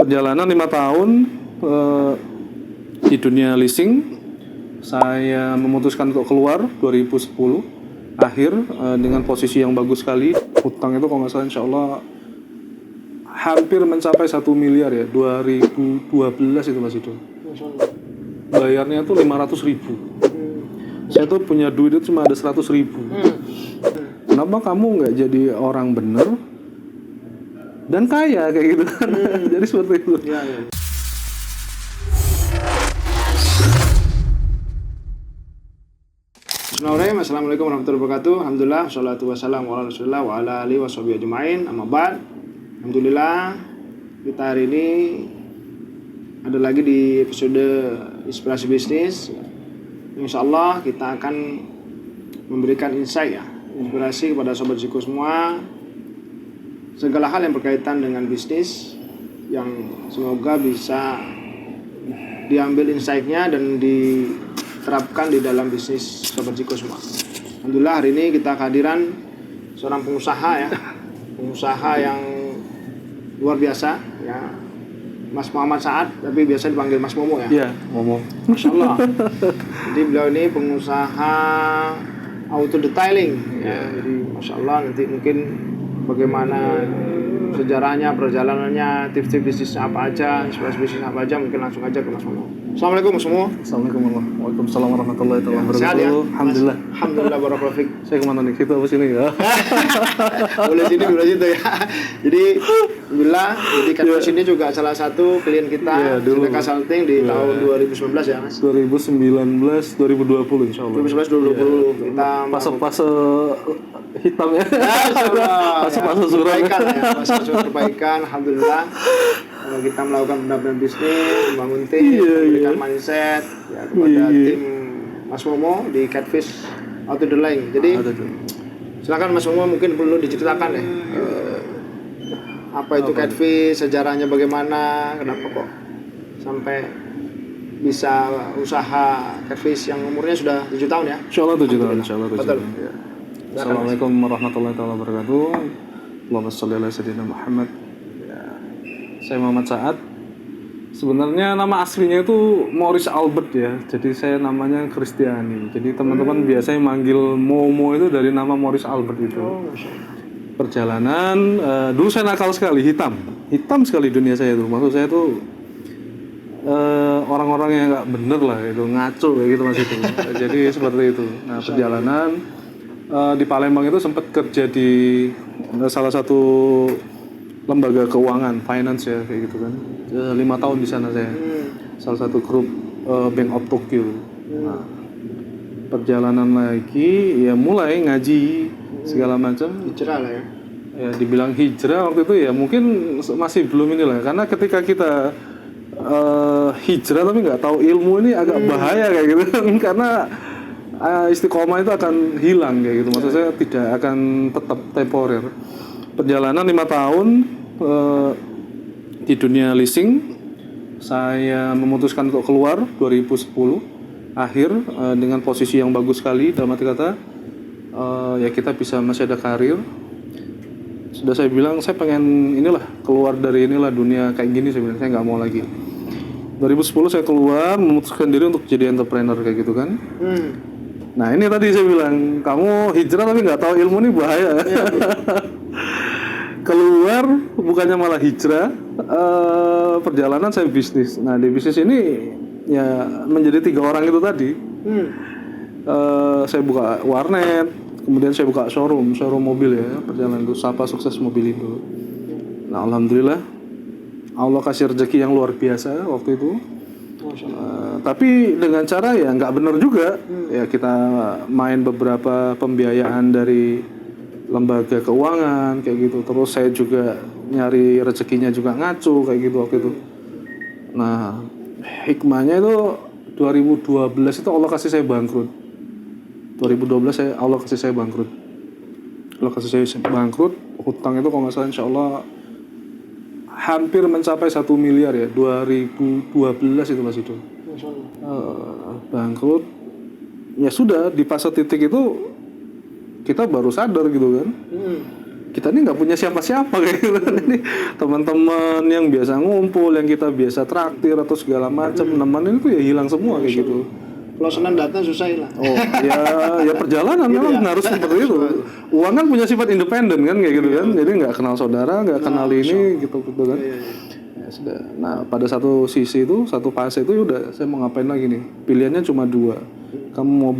Perjalanan 5 tahun di dunia leasing, saya memutuskan untuk keluar 2010 akhir dengan posisi yang bagus sekali. Hutang itu kalau nggak salah insya Allah hampir mencapai 1 miliar ya, 2012 itu Mas itu. Bayarnya tuh 500.000. Saya tuh punya duit itu cuma ada 100.000. Kenapa kamu nggak jadi orang bener dan kaya kayak gitu kan? Jadi seperti itu. Ya. Bismillahirrahmanirrahim. Assalamualaikum warahmatullahi wabarakatuh. Alhamdulillah, wassalatu wassalamu ala rasulillah wa ala alihi washabihi ajma'in. Amma ba'd. Alhamdulillah, kita hari ini ada lagi di episode Inspirasi Bisnis. Insyaallah kita akan memberikan insight ya, inspirasi kepada sobat Ziko semua, segala hal yang berkaitan dengan bisnis yang semoga bisa diambil insight-nya dan diterapkan di dalam bisnis sobat Ziko semua. Alhamdulillah hari ini kita kehadiran seorang pengusaha ya, pengusaha yang luar biasa ya, Mas Muhammad Saad, tapi biasa dipanggil Mas Momo ya. Iya, Momo. Masya Allah. Jadi beliau ini pengusaha auto detailing ya. Jadi Masya Allah, nanti mungkin bagaimana sejarahnya, perjalanannya, tips-tips bisnis apa aja, inspirasi bisnis apa aja, mungkin langsung aja ke Mas Momo. Assalamualaikum Mas Momo. Assalamualaikum warahmatullahi wabarakatuh. Sehat ya? Alhamdulillah. Alhamdulillah, barakallahu fiik. Saya kemana nih? Situ apa sini ya? Boleh sini, boleh situ ya. Jadi alhamdulillah, jadi Catfish ini juga salah satu klien kita dulu. Sedekah Consulting di tahun 2019 ya Mas. 2019, 2020 insya Allah. 2019, 2020 kita Fase hitam ya. Fase suram perbaikan ya, fase perbaikan. Alhamdulillah kita melakukan pendampingan bisnis, membangun tim, memberikan mindset ya, kepada tim Mas Momo di Catfish Auto Detailing. Jadi silakan Mas Momo, mungkin perlu diceritakan ya apa itu Catfish, sejarahnya bagaimana, kenapa kok sampai bisa usaha Catfish yang umurnya sudah 7 tahun ya? Insyaallah 7 tahun, insyaallah 7 Betul. tahun. Ya. Assalamualaikum warahmatullahi wabarakatuh. Allahumma shalli ala sayyidina Muhammad. Ya. Saya Muhammad Saad. Sebenarnya nama aslinya itu Maurice Albert ya. Jadi saya namanya Kristiani. Jadi teman-teman biasanya manggil Momo itu dari nama Maurice Albert itu. Perjalanan dulu saya nakal sekali, hitam sekali dunia saya tuh. Maksud saya tuh orang-orang yang nggak bener lah itu, ngaco kayak gitu Mas itu. Jadi seperti itu. Nah, perjalanan di Palembang itu sempat kerja di salah satu lembaga keuangan, finance ya kayak gitu kan. 5 tahun di sana saya. Salah satu grup Bank of Tokyo. Nah, perjalanan lagi ya mulai ngaji segala macam. Hijrah lah ya. Ya dibilang hijrah waktu itu ya mungkin masih belum inilah, karena ketika kita hijrah tapi nggak tahu ilmu ini agak bahaya kayak gitu karena istiqomah itu akan hilang kayak gitu. Maksud saya tidak akan tetap temporer. Perjalanan 5 tahun di dunia leasing, saya memutuskan untuk keluar 2010 akhir dengan posisi yang bagus sekali, dalam arti kata ya kita bisa masih ada karir. Sudah saya bilang saya pengen inilah keluar dari inilah dunia kayak gini, saya bilang saya nggak mau lagi. 2010 saya keluar, memutuskan diri untuk jadi entrepreneur kayak gitu kan. Nah ini tadi saya bilang kamu hijrah tapi nggak tahu ilmu ini bahaya. Keluar bukannya malah hijrah, perjalanan saya bisnis. Nah di bisnis ini ya menjadi 3 orang itu tadi. Saya buka warnet, kemudian saya buka showroom mobil ya, perjalanan itu Sapa Sukses Mobilindo. Nah alhamdulillah Allah kasih rezeki yang luar biasa waktu itu. Tapi dengan cara ya nggak benar juga. Ya kita main beberapa pembiayaan dari lembaga keuangan kayak gitu. Terus saya juga nyari rezekinya juga ngaco kayak gitu waktu itu. Nah hikmahnya itu 2012 itu Allah kasih saya bangkrut. 2012 Allah kasih saya bangkrut. Hutang itu kalau nggak salah insya Allah hampir mencapai 1 miliar ya, 2012 itu Mas itu. Bangkrut. Ya sudah, di fase titik itu kita baru sadar gitu kan. kita ini nggak punya siapa-siapa kayak gitu kan. Ini teman-teman yang biasa ngumpul, yang kita biasa traktir atau segala macam, nemenin itu ya hilang semua kayak gitu. Kalau Senin datang susah hilang. Oh, ya perjalanan memang harus seperti itu. Uang kan punya sifat independen kan kayak gitu kan. Jadi nggak kenal saudara, nggak kenal ini gitu kan. Ya sudah. Nah, pada satu sisi itu, satu fase itu udah saya mau ngapain lagi nih? Pilihannya cuma dua. Kamu mau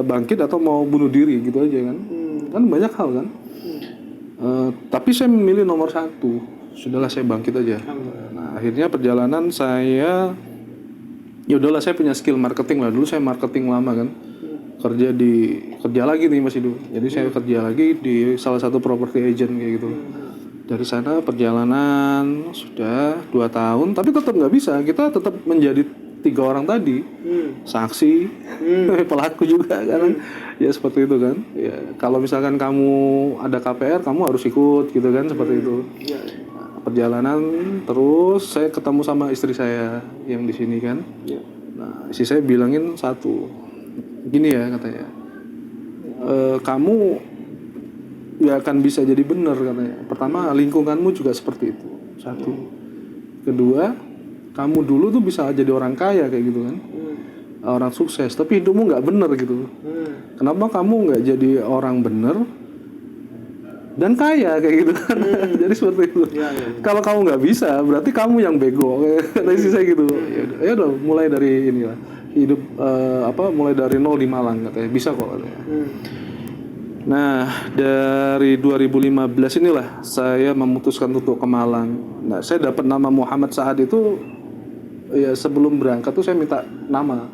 bangkit atau mau bunuh diri gitu aja kan. Kan banyak hal kan. Tapi saya memilih nomor satu. Sudahlah saya bangkit aja. Nah, akhirnya perjalanan saya ya udahlah, saya punya skill marketing lah. Dulu saya marketing lama kan. Kerja lagi nih Mas Idu. Jadi saya kerja lagi di salah satu property agent kayak gitu. Dari sana perjalanan sudah 2 tahun, tapi tetap nggak bisa. Kita tetap menjadi 3 orang tadi, saksi, pelaku juga kan. Ya seperti itu kan. Ya kalau misalkan kamu ada KPR, kamu harus ikut gitu kan, seperti itu. Perjalanan terus saya ketemu sama istri saya yang di sini kan. Nah, istri saya bilangin satu, gini ya katanya, kamu gak akan bisa jadi benar katanya. Pertama, lingkunganmu juga seperti itu. Satu. Kedua, kamu dulu tuh bisa jadi orang kaya kayak gitu kan, orang sukses, tapi hidupmu nggak benar gitu. Kenapa kamu nggak jadi orang benar dan kaya kayak gitu kan? Jadi seperti itu. Kalau kamu nggak bisa, berarti kamu yang bego. Kata istri saya gitu. Ya udah, mulai dari inilah hidup mulai dari nol di Malang katanya. Bisa kok katanya. Nah, dari 2015 inilah saya memutuskan untuk ke Malang. Nah, saya dapat nama Muhammad Saad itu ya sebelum berangkat tuh saya minta nama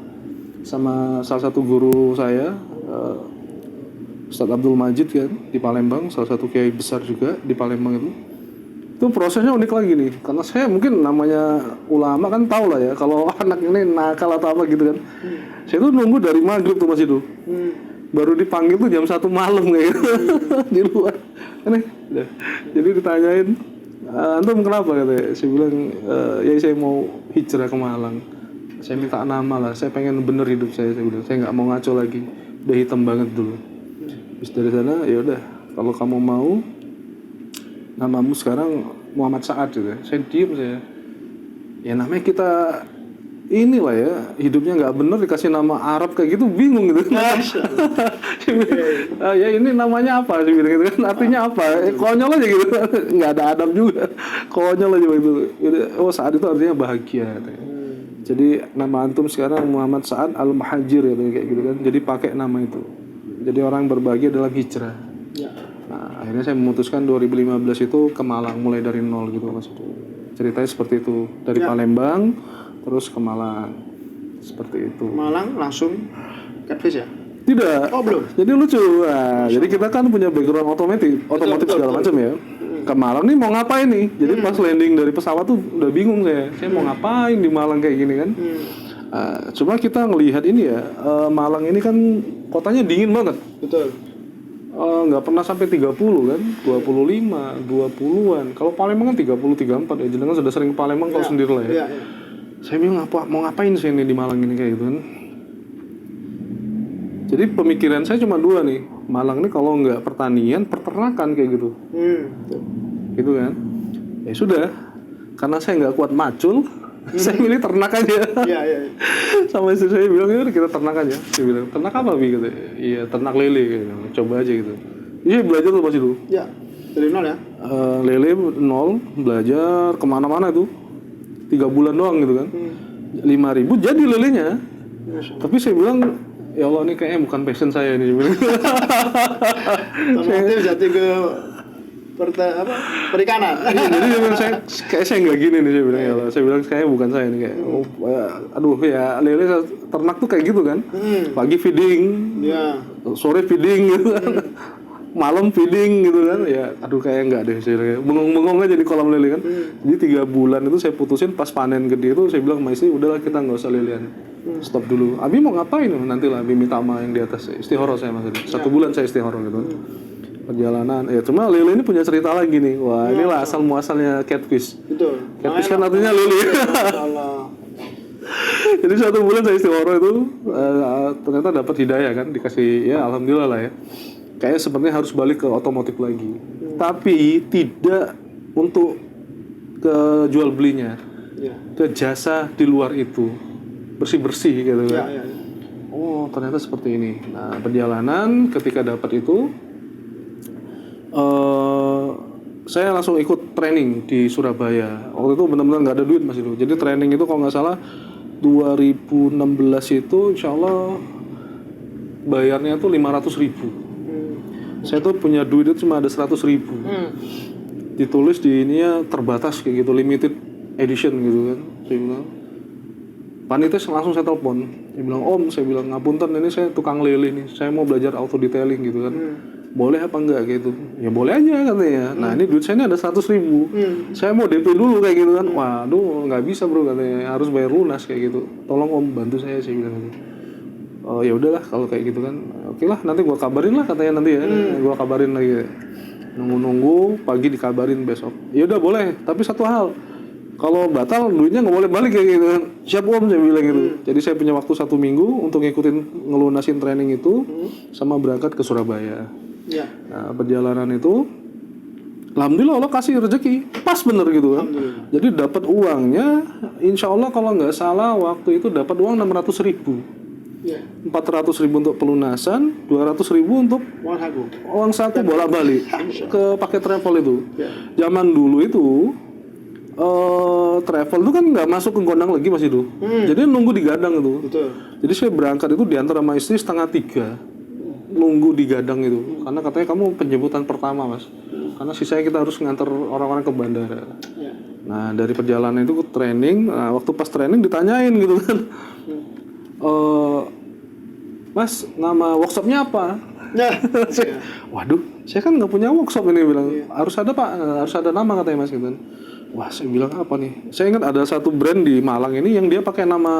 sama salah satu guru saya, Ustadz Abdul Majid kan di Palembang, salah satu kiai besar juga di Palembang itu. Itu prosesnya unik lagi nih, karena saya mungkin namanya ulama kan tahu lah ya kalau anak ini nakal atau apa gitu kan. Saya tuh nunggu dari maghrib tuh Mas itu. Baru dipanggil tuh jam 1 malam kayak gitu. Di luar. Aneh. Jadi ditanyain, antum kenapa katanya? Saya bilang, ya saya mau hijrah ke Malang. Saya minta nama lah, saya pengen bener hidup saya bilang. Saya nggak mau ngaco lagi, udah hitam banget dulu. Terus dari sana ya udah, kalau kamu mau namamu sekarang Muhammad Saad gitu. Saya diem saya. Ya namanya kita inilah ya, hidupnya nggak bener dikasih nama Arab kayak gitu bingung gitu. Ya ini namanya apa sih gitu kan, artinya apa? Konyol aja gitu, nggak ada adab juga, konyol aja gitu. Oh Saad itu artinya bahagia katanya. Jadi nama antum sekarang Muhammad Saad Al-Muhajir kayak gitu kan. Jadi pakai nama itu. Jadi orang berbahagia dalam hijrah. Nah, akhirnya saya memutuskan 2015 itu ke Malang mulai dari nol gitu Mas. Ceritanya seperti itu, dari Palembang terus ke Malang. Seperti itu. Malang langsung catfish ya? Tidak. Oh, belum. Jadi lucu. Nah, jadi kita kan punya background otomotif segala macam ya. Ke Malang nih mau ngapain nih? Jadi pas landing dari pesawat tuh udah bingung saya. Saya mau ngapain di Malang kayak gini kan? Cuma kita ngelihat ini ya, Malang ini kan kotanya dingin banget. Betul. Nggak pernah sampai 30 kan, 25, 20-an. Kalau Palembang kan 30, 34 ya. Jenengan sudah sering ke Palembang kalau sendiri lah ya. Saya bilang mau ngapain sih ini di Malang ini kayak gitu kan. Jadi pemikiran saya cuma dua nih. Malang ini kalau nggak pertanian, peternakan kayak gitu. Gitu kan. Ya sudah, karena saya nggak kuat macul, saya milih ternak aja. Sama istri saya bilang, ya kita ternak aja. Saya bilang, ternak apa Bi? Gitu. Iya, ternak lele. Gitu. Coba aja gitu. Iya belajar tuh pas itu. Ya, dari nol ya? Lele nol, belajar kemana-mana tuh. 3 bulan doang gitu kan. 5.000 jadi lelenya. Tapi saya bilang, ya Allah ini kayaknya bukan passion saya ini. Otomotif jatuh ke perikanan. Jadi saya nggak gini nih saya bilang ya Allah. Saya bilang kayaknya bukan saya nih kayak. Aduh ya lele ternak tuh kayak gitu kan. Pagi feeding, sore feeding gitu kan. Malam feeding gitu kan. Ya aduh kayak nggak deh saya bilang. Bengong-bengong aja di kolam lele kan. Jadi 3 bulan itu saya putusin pas panen gede itu saya bilang sama istri udahlah kita nggak usah lelean. Stop dulu. Abi mau ngapain? Nanti lah Abi minta sama yang di atas. Istihoro saya maksudnya. 1 bulan saya istihoro gitu. Perjalanan, ya cuma lele ini punya cerita lagi nih. Wah inilah asal muasalnya catfish. Betul. Catfish kan artinya lele. Jadi 1 bulan saya istihoro itu ternyata dapat hidayah kan, dikasih ya alhamdulillah lah ya. kayaknya sebenarnya harus balik ke otomotif lagi. Tapi tidak untuk ke jual belinya, Ya. ke jasa di luar itu, bersih-bersih gitu Ya, kan. ya, ya. Oh ternyata seperti ini. Nah perjalanan ketika dapat itu, saya langsung ikut training di Surabaya. Waktu itu benar-benar nggak ada duit Mas itu. Jadi training itu kalau nggak salah 2016 itu insya Allah bayarnya tuh 500.000. Saya tuh punya duit itu cuma ada 100.000. Ditulis di ininya terbatas kayak gitu, limited edition gitu kan. Saya bilang, panitia langsung saya telepon. Dia bilang, Om, saya bilang, ngapunten ini saya tukang lele nih, saya mau belajar auto detailing gitu kan. Boleh apa enggak gitu? Ya boleh aja katanya. Nah ini duit saya ini ada 100.000. Saya mau DP dulu kayak gitu kan. Waduh nggak bisa bro katanya, harus bayar lunas kayak gitu. Tolong Om bantu saya bilang gitu. Oh ya udahlah kalau kayak gitu kan. Oke lah nanti gua kabarin lah katanya nanti ya. Gua kabarin lagi. Nunggu-nunggu pagi dikabarin besok. Ya udah boleh, tapi satu hal. Kalau batal duitnya nggak boleh balik kayak gitu kan. Siap Om saya bilang gitu. Jadi saya punya waktu 1 minggu untuk ngikutin ngelunasin training itu sama berangkat ke Surabaya. Ya. Nah, perjalanan itu alhamdulillah Allah kasih rezeki pas bener gitu kan. Jadi dapat uangnya insya Allah kalau nggak salah waktu itu dapat uang 600.000. Ya. 400.000 untuk pelunasan, 200.000 untuk Uang saku. uang saku bolak-balik ke paket travel itu. Ya. Zaman dulu itu travel itu kan nggak masuk ke gondang lagi Mas itu. Jadi nunggu di gadang itu. Betul. Jadi saya berangkat itu diantar sama istri 2:30. Nunggu di gadang itu. Karena katanya kamu penjemputan pertama Mas. Karena sisanya kita harus ngantar orang-orang ke bandara. Ya. Nah dari perjalanan itu ke training. Nah waktu pas training ditanyain gitu kan. Mas nama workshopnya apa? Nah, Waduh, saya kan nggak punya workshop ini bilang. Harus ada Pak, harus ada nama katanya Mas gitu. Wah, saya bilang apa nih? Saya ingat ada satu brand di Malang ini yang dia pakai nama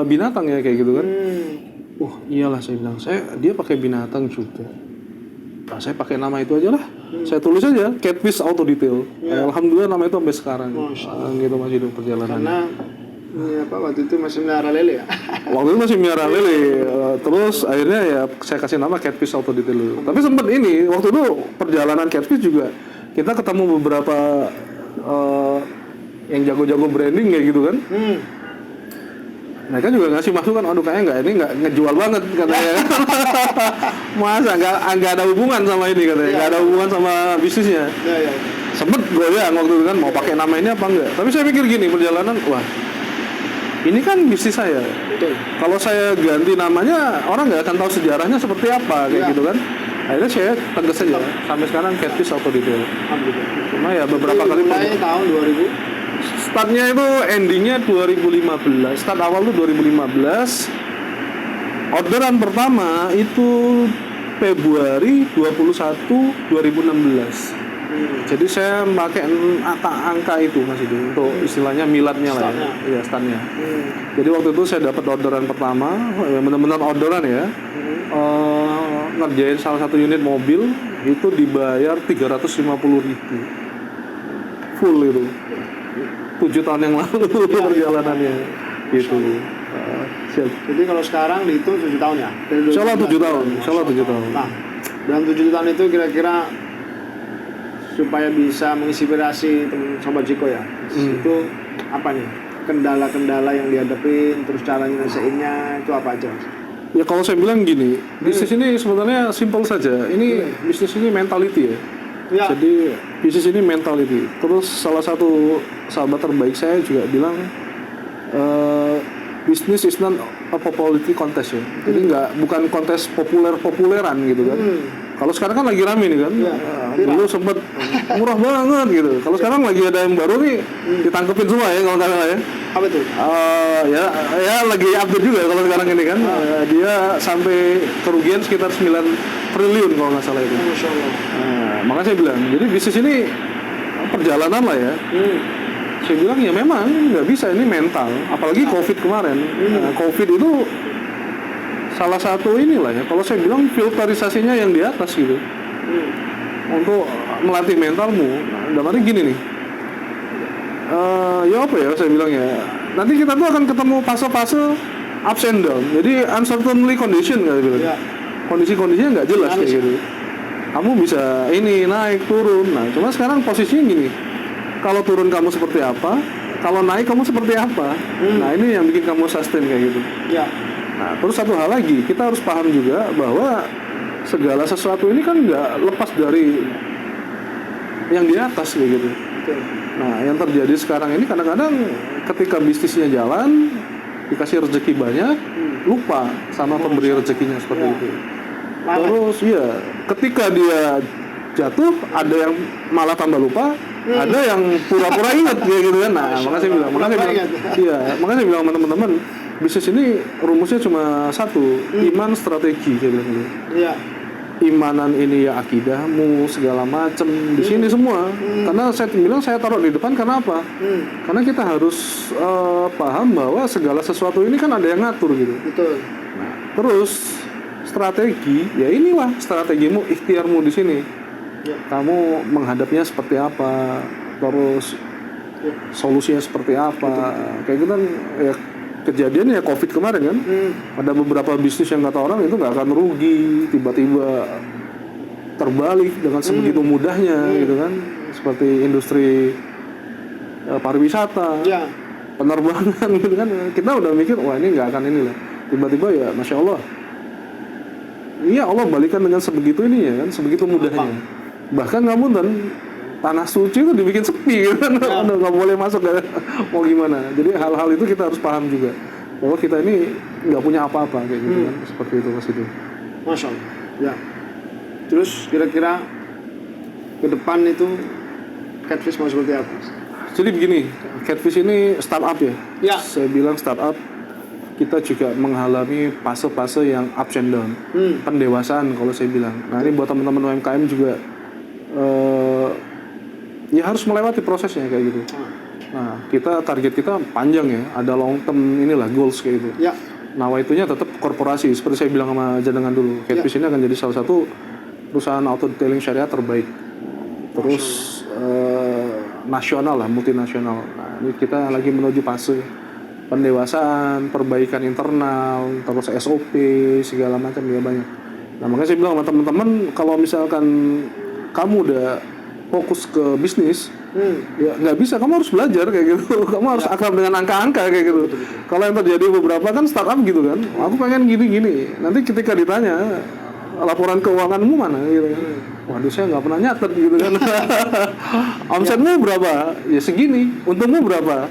binatang ya kayak gitu kan. Iyalah saya bilang. Dia pakai binatang juga. Nah, saya pakai nama itu aja lah. Saya tulis aja Catfish Auto Detail. Alhamdulillah nama itu sampai sekarang. Gitu Mas itu perjalanan. karena ini apa waktu itu masih melihara lele ya. Waktu itu masih miara lele, terus akhirnya ya saya kasih nama Catfish Auto Detail dulu. Tapi sempet ini, waktu itu perjalanan Catfish juga kita ketemu beberapa yang jago-jago branding kayak gitu kan. Mereka juga ngasih masukan, aduh kayaknya ini nggak ngejual banget katanya. Masa nggak ada hubungan sama ini katanya, nggak ada hubungan sama bisnisnya. Ya. Sempet gue ya waktu itu kan mau pakai nama ini apa enggak. Tapi saya pikir gini perjalanan, wah ini kan bisnis saya. Betul. Kalau saya ganti namanya, orang nggak akan tahu sejarahnya seperti apa kayak gitu kan. Akhirnya saya tegas saja. Sampai sekarang Catfish Auto Detail. Alhamdulillah. Cuma ya beberapa kali mulai tahun 2000. startnya itu endingnya 2015. Start awal tuh 2015. Orderan pertama itu Februari 21 2016. Jadi saya pakai angka itu Mas itu untuk istilahnya miladnya lah ya. Iya, startnya. Jadi waktu itu saya dapat orderan pertama, benar-benar orderan ya. Ngerjain salah satu unit mobil itu dibayar 350.000 full itu 7 tahun yang lalu perjalanannya gitu. Siap. Jadi kalau sekarang dihitung 7 tahun ya? Insya Allah 7 tahun. Insya Allah 7 tahun. Nah, dalam 7 tahun itu kira-kira supaya bisa menginspirasi teman Sobat Jiko ya, itu apa nih? Kendala-kendala yang dihadapin, terus cara nyelesainnya itu apa aja? Ya kalau saya bilang gini, bisnis ini sebenarnya simpel saja. Ini bisnis ini mentality ya. Ya. Jadi bisnis ini mentality. Terus salah satu sahabat terbaik saya juga bilang bisnis is not a popularity contest ya. Jadi bukan kontes populeran gitu kan. Kalau sekarang kan lagi rame nih kan. Dulu sempet murah banget gitu. Kalau sekarang lagi ada yang baru nih ditangkepin semua ya kalau nggak salah ya. Apa tuh? Ya lagi update juga kalau sekarang ini kan. Dia sampai kerugian sekitar 9 triliun kalau nggak salah itu. Masya Allah. Makanya saya bilang, jadi bisnis ini perjalanan lah ya. Saya bilang ya memang nggak bisa, ini mental. Apalagi COVID kemarin. COVID itu salah satu inilah ya. Kalau saya bilang filterisasinya yang di atas gitu. Untuk melatih mentalmu. Dalamnya gini nih. Ya apa ya saya bilang ya. Nanti kita tuh akan ketemu fase-fase ups and down. Jadi uncertainty condition kayak gitu. Kondisi-kondisinya nggak jelas kayak gitu. kamu bisa ini naik turun. Nah cuma sekarang posisinya gini, kalau turun kamu seperti apa, kalau naik kamu seperti apa. Nah ini yang bikin kamu sustain kayak gitu. Ya. Nah terus satu hal lagi, kita harus paham juga bahwa segala sesuatu ini kan nggak lepas dari yang di atas kayak gitu. Betul. Nah yang terjadi sekarang ini kadang-kadang ketika bisnisnya jalan, dikasih rezeki banyak, lupa sama pemberi rezekinya seperti itu. Terus ya ketika dia jatuh, ada yang malah tambah lupa, ada yang pura-pura ingat kayak gitu kan. Nah makanya saya bilang, makanya saya bilang sama teman-teman, bisnis ini rumusnya cuma satu, iman, strategi kayak gitu. Iya. Imanan ini ya akidahmu segala macem di sini semua. Karena saya bilang saya taruh di depan karena apa? Karena kita harus paham bahwa segala sesuatu ini kan ada yang ngatur gitu. Betul. Nah, terus strategi ya inilah strategimu, ikhtiarmu di sini. Ya. Kamu menghadapnya seperti apa? Terus solusinya seperti apa? Kayak gitu kan ya. Kejadian ya COVID kemarin kan, ada beberapa bisnis yang kata orang itu nggak akan rugi, tiba-tiba terbalik dengan sebegitu mudahnya gitu kan, seperti industri pariwisata, penerbangan gitu kan, kita udah mikir wah ini nggak akan inilah, tiba-tiba ya masya Allah, iya Allah balikan dengan sebegitu ini ya kan, sebegitu mudahnya, bahkan nggak mungkin tanah suci itu dibikin sepi gitu kan, udah nggak boleh masuk kan, mau gimana. Jadi hal-hal itu kita harus paham juga bahwa kita ini nggak punya apa-apa kayak gitu kan, seperti itu pas itu. Masya Allah. Ya. Terus kira-kira ke depan itu Catfish mau seperti apa? Jadi begini, Catfish ini startup ya. Ya. Saya bilang startup, kita juga mengalami fase-fase yang ups and down, pendewasaan kalau saya bilang. Nah ini buat teman-teman UMKM juga. Ya harus melewati prosesnya kayak gitu. Nah, target kita panjang ya, ada long term inilah goals kayak gitu. Ya. Nawaitunya tetap korporasi, seperti saya bilang sama Jangan dulu. Catfish ini akan jadi salah satu perusahaan auto detailing syariah terbaik. Terus nasional lah, multinasional. Nah, ini kita lagi menuju fase pendewasaan, perbaikan internal, terus SOP segala macam ya banyak. Nah, makanya saya bilang sama teman-teman kalau misalkan kamu udah fokus ke bisnis, ya nggak bisa, kamu harus belajar kayak gitu, kamu harus akrab dengan angka-angka kayak gitu. Kalau yang terjadi beberapa kan startup gitu kan, aku pengen gini-gini, nanti ketika ditanya laporan keuanganmu mana gitu kan, waduh saya nggak pernah nyatet gitu kan. Omsetmu berapa? Ya segini. Untungmu berapa?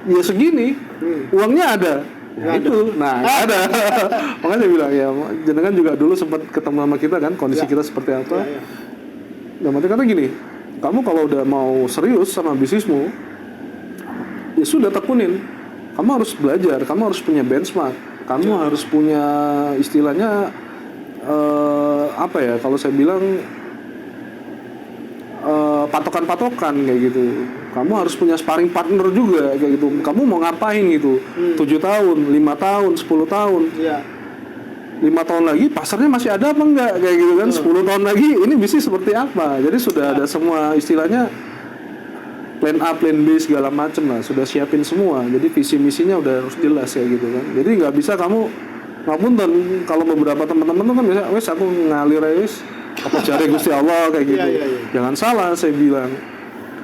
Ya segini. Uangnya ada. Ya itu, nah ada. Makanya saya bilang ya, jenengan juga dulu sempat ketemu sama kita kan, kondisi kita seperti apa. Dan berarti kata gini, kamu kalau udah mau serius sama bisnismu, ya sudah tekunin. Kamu harus belajar, kamu harus punya benchmark, kamu harus punya istilahnya apa ya? Kalau saya bilang patokan-patokan kayak gitu. Kamu harus punya sparring partner juga kayak gitu. Kamu mau ngapain gitu? 7 tahun, 5 tahun, 10 tahun. 5 tahun lagi pasarnya masih ada apa enggak kayak gitu kan, 10 tahun lagi ini bisnis seperti apa. Jadi sudah ada semua istilahnya plan A, plan B segala macam lah, sudah siapin semua. Jadi visi misinya udah harus jelas kayak gitu kan. Jadi nggak bisa kamu ngapunten kalau beberapa teman-teman tuh kan biasa wes aku ngalir aja wes apa cari Gusti Allah kayak gitu. Jangan salah saya bilang.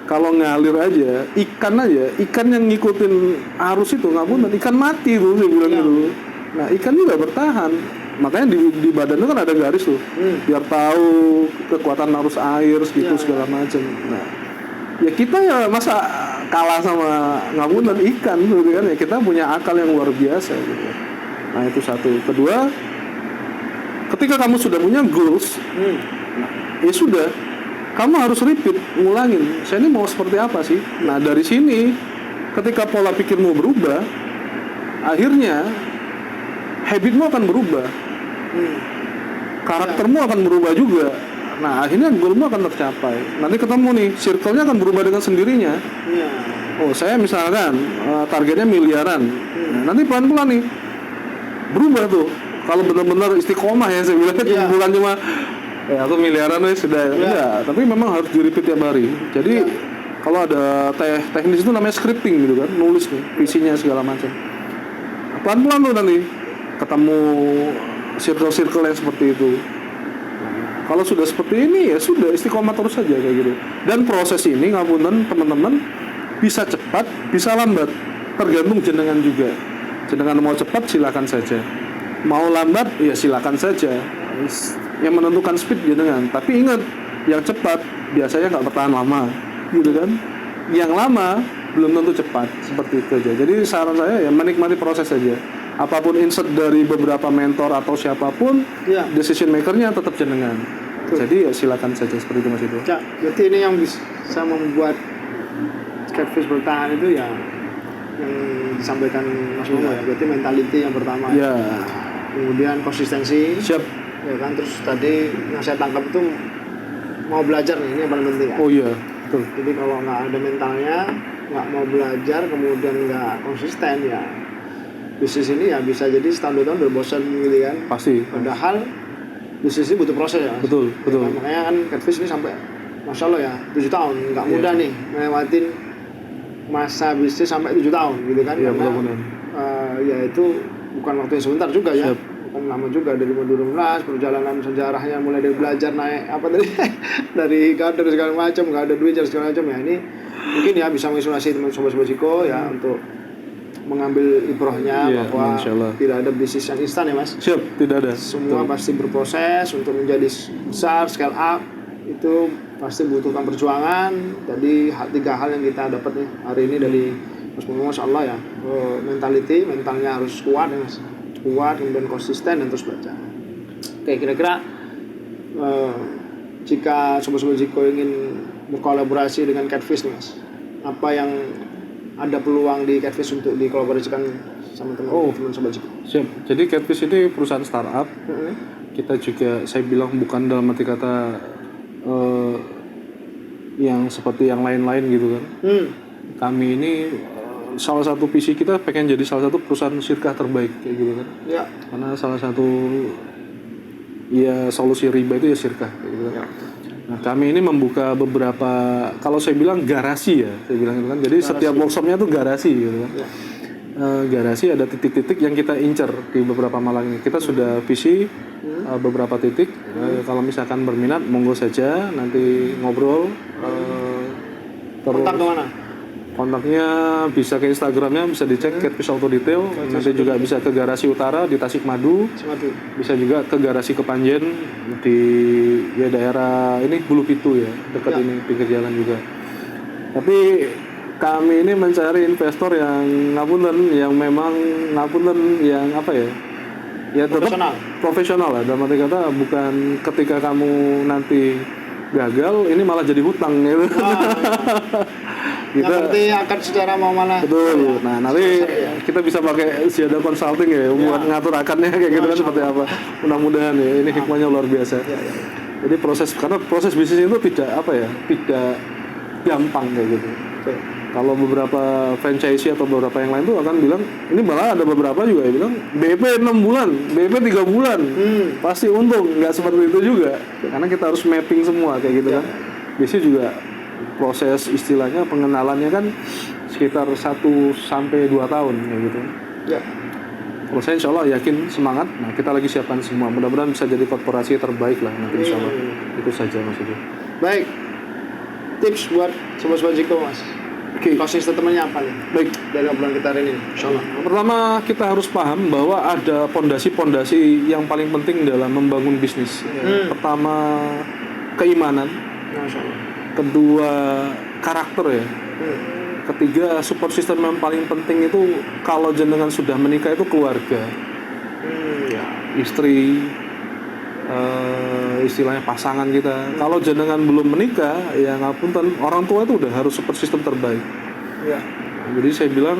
Kalau ngalir aja, ikan yang ngikutin arus itu ngapunten, ikan mati tuh saya bilang gitu. Nah, ikan juga bertahan. Makanya di badan itu kan ada garis tuh, biar tahu kekuatan arus air segitu segala macam. Nah, ya kita ya masa kalah sama ngapunten ikan gitu kan, ya kita punya akal yang luar biasa gitu. Nah itu satu. Kedua, ketika kamu sudah punya goals, ya sudah, kamu harus repeat, ngulangin. Saya ini mau seperti apa sih? Nah dari sini, ketika pola pikirmu berubah, akhirnya habitmu akan berubah, karaktermu akan berubah juga. Nah akhirnya goalmu akan tercapai. Nanti ketemu nih, circle-nya akan berubah dengan sendirinya. Oh saya misalkan targetnya miliaran, nah, nanti pelan-pelan nih berubah tuh. Kalau benar-benar istiqomah ya saya bilang, bukan cuma aku miliaran sudah enggak, tapi memang harus di-repeat tiap hari. Jadi kalau ada teknis itu namanya scripting gitu kan, nulis nih visinya segala macam. Pelan-pelan tuh nanti ketemu circle-circle yang seperti itu. Kalau sudah seperti ini ya sudah istiqomah terus saja kayak gitu. Dan proses ini ngapunten teman-teman bisa cepat, bisa lambat, tergantung jenengan juga. Jenengan mau cepat silakan saja, mau lambat ya silakan saja. Yang menentukan speed jenengan. Tapi ingat, yang cepat biasanya nggak bertahan lama, gitu kan? Yang lama belum tentu cepat, seperti itu aja. Jadi saran saya ya menikmati proses saja. Apapun insight dari beberapa mentor atau siapapun, Ya. decision makernya tetap jenengan. Jadi ya silakan saja seperti itu Mas itu. Ya, berarti ini yang bisa membuat catfish bertahan itu ya yang disampaikan Mas Momo ya. Berarti mentality yang pertama. Ya, Kemudian konsistensi. siap. Ya kan, terus tadi yang saya tangkap itu mau belajar nih, ini yang paling penting kan. Oh iya, betul. Jadi kalau nggak ada mentalnya, nggak mau belajar, kemudian nggak konsisten ya bisnis ini ya bisa jadi setahun 2 tahun udah bosan gitu kan. Pasti. Padahal bisnis ini butuh proses ya. Mas. Betul, betul. Ya, makanya kan catfish ini sampai Masya Allah ya 7 tahun, nggak mudah nih melewatin masa bisnis sampai 7 tahun gitu kan. Iya, Karena benar-benar. ya itu bukan waktu yang sebentar juga ya. Siap. Bukan lama juga, dari 2012 perjalanan sejarahnya mulai dari belajar naik apa tadi dari kader segala macam, nggak ada duit segala macam ya. Ini mungkin ya bisa menginspirasi teman sobat Jiko ya untuk mengambil ibrohnya Iya, bahwa insyaallah. tidak ada bisnis yang instan ya Mas. Siap, tidak ada. Semua pasti berproses untuk menjadi besar, scale up itu pasti butuhkan perjuangan. Jadi 3 hal yang kita dapat nih hari ini dari Mas Momo, Masya Allah ya. Mentalnya harus kuat ya Mas. Kuat, kemudian konsisten dan terus belajar. Oke, kira-kira jika Sobat Jiko ingin berkolaborasi dengan Catfish nih Mas, apa yang ada peluang di Catfish untuk dikolaborasikan sama teman-teman Sobat Jiko? Siap. Jadi Catfish ini perusahaan startup. Kita juga, saya bilang bukan dalam arti kata yang seperti yang lain-lain gitu kan. Kami ini salah satu visi kita pengen jadi salah satu perusahaan syirkah terbaik kayak gitu kan. Ya. Karena salah satu ya solusi riba itu ya syirkah kayak gitu kan. Nah, kami ini membuka beberapa, kalau saya bilang garasi ya, saya bilang gitu kan. Jadi setiap workshopnya tuh garasi gitu kan. Ya. Garasi ada titik-titik yang kita incer di beberapa Malang ini. Kita sudah visi beberapa titik. Kalau misalkan berminat, monggo saja nanti ngobrol. Terus Kontak kemana? kontaknya bisa ke Instagramnya, bisa dicek Catfish Auto Detail. Nanti juga bisa ke Garasi Utara di Tasikmadu. Sematu. Bisa juga ke Garasi Kepanjen di ya daerah ini Bulu Pitu ya, dekat ini pinggir jalan juga. Tapi kami ini mencari investor yang ngapunten, yang memang ngapunten, yang apa ya? Ya tetap profesional lah. Dalam arti kata bukan ketika kamu nanti gagal ini malah jadi hutang gitu. Yang penting akan secara mau mana. Betul. Nah, nanti kita bisa pakai Siada Consulting ya buat ngatur akarnya kayak gitu kan seperti apa. Mudah-mudahan ya ini hikmahnya luar biasa. Jadi karena proses bisnis itu tidak apa ya, tidak gampang kayak gitu. Kalau beberapa franchisee atau beberapa yang lain tuh akan bilang, ini malah ada beberapa juga yang bilang BP 6 bulan, BP 3 bulan, pasti untung. Nggak seperti itu juga, karena kita harus mapping semua kayak gitu kan. Biasanya juga proses istilahnya pengenalannya kan sekitar 1 sampai 2 tahun kayak gitu. Ya. Kalau saya insya Allah yakin semangat, nah kita lagi siapkan semua. Mudah-mudahan bisa jadi korporasi terbaik lah nanti insya Allah. Itu saja Mas Ibu. Baik. Tips buat sobat-sobat Jiko Mas. Oke. Konsistennya apa nih? Baik. Dari obrolan kita hari ini, insya Allah. Pertama kita harus paham bahwa ada pondasi-pondasi yang paling penting dalam membangun bisnis. Pertama keimanan, Masya Allah. kedua karakter ya, ketiga support system yang paling penting itu kalau jenengan sudah menikah itu keluarga, istri, istilahnya pasangan kita. Kalau jenengan belum menikah, ya ngapunten, orang tua itu udah harus support system terbaik. Ya. Jadi saya bilang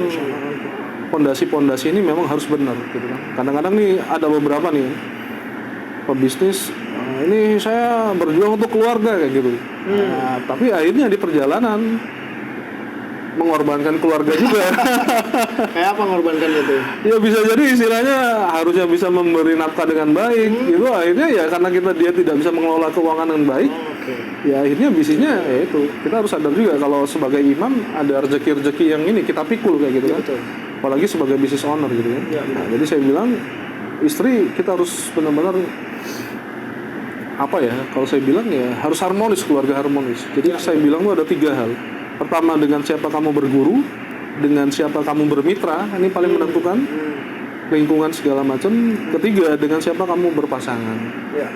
pondasi-pondasi ini memang harus benar gitu kan. Kadang-kadang nih ada beberapa nih pebisnis, ini saya berjuang untuk keluarga kayak gitu. Nah, tapi akhirnya di perjalanan mengorbankan keluarga juga. Kayak apa mengorbankan itu? Ya bisa jadi istilahnya harusnya bisa memberi nafkah dengan baik gitu, akhirnya ya karena dia tidak bisa mengelola keuangan dengan baik. Ya akhirnya bisnisnya ya itu. Kita harus sadar juga kalau sebagai imam ada rezeki-rezeki yang ini kita pikul kayak gitu kan. Apalagi sebagai bisnis owner gitu kan. Nah, jadi saya bilang istri kita harus benar-benar apa ya? Kalau saya bilang ya harus harmonis, keluarga harmonis. Jadi saya bilang tuh ada 3 hal. Pertama, dengan siapa kamu berguru, dengan siapa kamu bermitra, ini paling menentukan lingkungan segala macam. Ketiga, dengan siapa kamu berpasangan. Ya.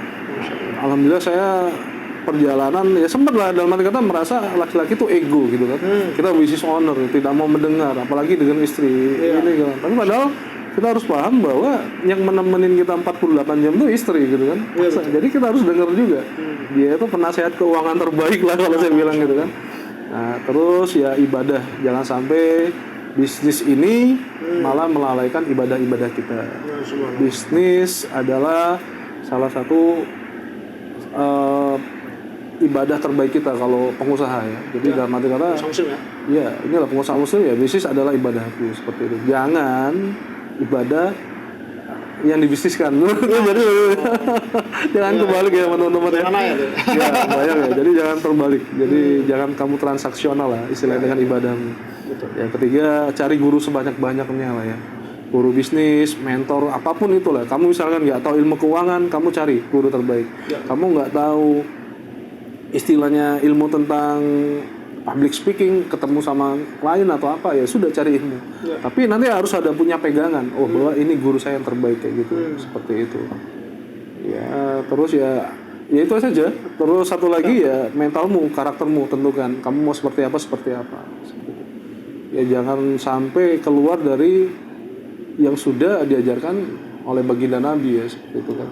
Alhamdulillah saya perjalanan ya sempat lah dalam arti kata merasa laki-laki itu ego gitu kan. Kita business owner, tidak mau mendengar, apalagi dengan istri ini kan. Tapi padahal kita harus paham bahwa yang menemenin kita 48 jam itu istri gitu kan. Jadi kita harus dengar juga. Dia itu penasehat keuangan terbaik lah kalau saya bilang gitu kan. Nah, terus ya ibadah, jangan sampai bisnis ini malah melalaikan ibadah-ibadah kita. Bisnis adalah salah satu ibadah terbaik kita kalau pengusaha ya. Jadi dalam arti kata, ya inilah pengusaha muslim ya, bisnis adalah ibadahku seperti itu. Jangan ibadah yang dibisniskan. Jadi jangan kebalik ya teman-teman ya. Ya bayang ya. Jadi jangan terbalik. Jadi jangan kamu transaksional lah istilahnya dengan ibadahmu. Yang ketiga, cari guru sebanyak-banyaknya lah ya. Guru bisnis, mentor, apapun itulah. Kamu misalkan nggak tahu ilmu keuangan, kamu cari guru terbaik. Kamu nggak tahu istilahnya ilmu tentang public speaking, ketemu sama klien atau apa ya sudah cari ilmu. Tapi nanti harus ada punya pegangan. Oh bahwa ini guru saya yang terbaik kayak gitu, seperti itu. Ya terus ya itu saja. Terus satu lagi ya mentalmu, karaktermu tentukan. Kamu mau seperti apa. Seperti itu. Ya jangan sampai keluar dari yang sudah diajarkan oleh baginda Nabi ya seperti itu kan.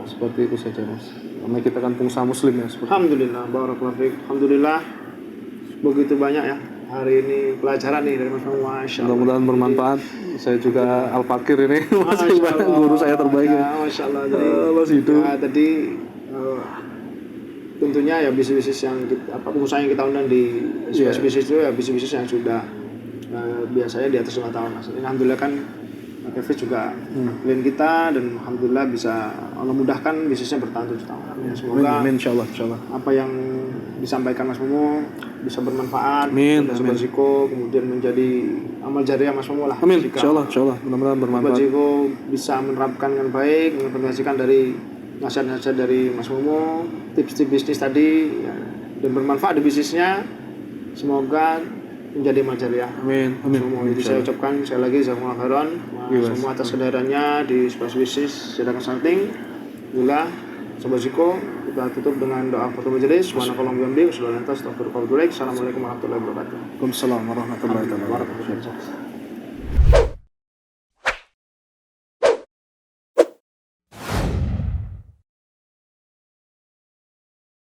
Seperti itu saja mas. Karena kita kan pengusaha muslim ya. Alhamdulillah, barakallahu fiik. Alhamdulillah begitu banyak ya hari ini pelajaran nih dari Mas Mamu. Masya Allah. Mudah-mudahan bermanfaat. Saya juga Al-Fakir ini masih banyak guru saya terbaik. Ya, Masya Allah. Jadi, Mas itu. ya, tadi tentunya ya bisnis yang pengusaha yang kita undang di bisnis itu ya bisnis yang sudah biasanya di atas 5 tahun. Alhamdulillah kan Kevin juga klien kita dan alhamdulillah bisa Allah mudahkan bisnisnya bertahan 7 tahun. Ya, semoga insyaallah. Apa yang disampaikan Mas Momo bisa bermanfaat, Amin. Sobat Ziko kemudian menjadi amal jariah Mas Momo lah. Amin. Insyaallah. Mudah-mudahan bermanfaat. Sobat Ziko bisa menerapkan dengan baik, mengimplementasikan dari nasihat-nasihat dari Mas Momo, tips-tips bisnis tadi ya, dan bermanfaat di bisnisnya. Semoga menjadi amal jariah. Amin. Jadi saya ucapkan sekali lagi jazakumullah khairan semua atas kehadirannya di Space Business Jeddah Consulting. Alhamdulillah Sobat Ziko, kita tutup dengan doa fatul majelis. Subhanakallahumma wa bihamdika, asyhadu an la ilaha illa anta, astaghfiruka wa atubu ilaik. Assalamualaikum warahmatullahi wabarakatuh. Waalaikumsalam warahmatullahi wabarakatuh.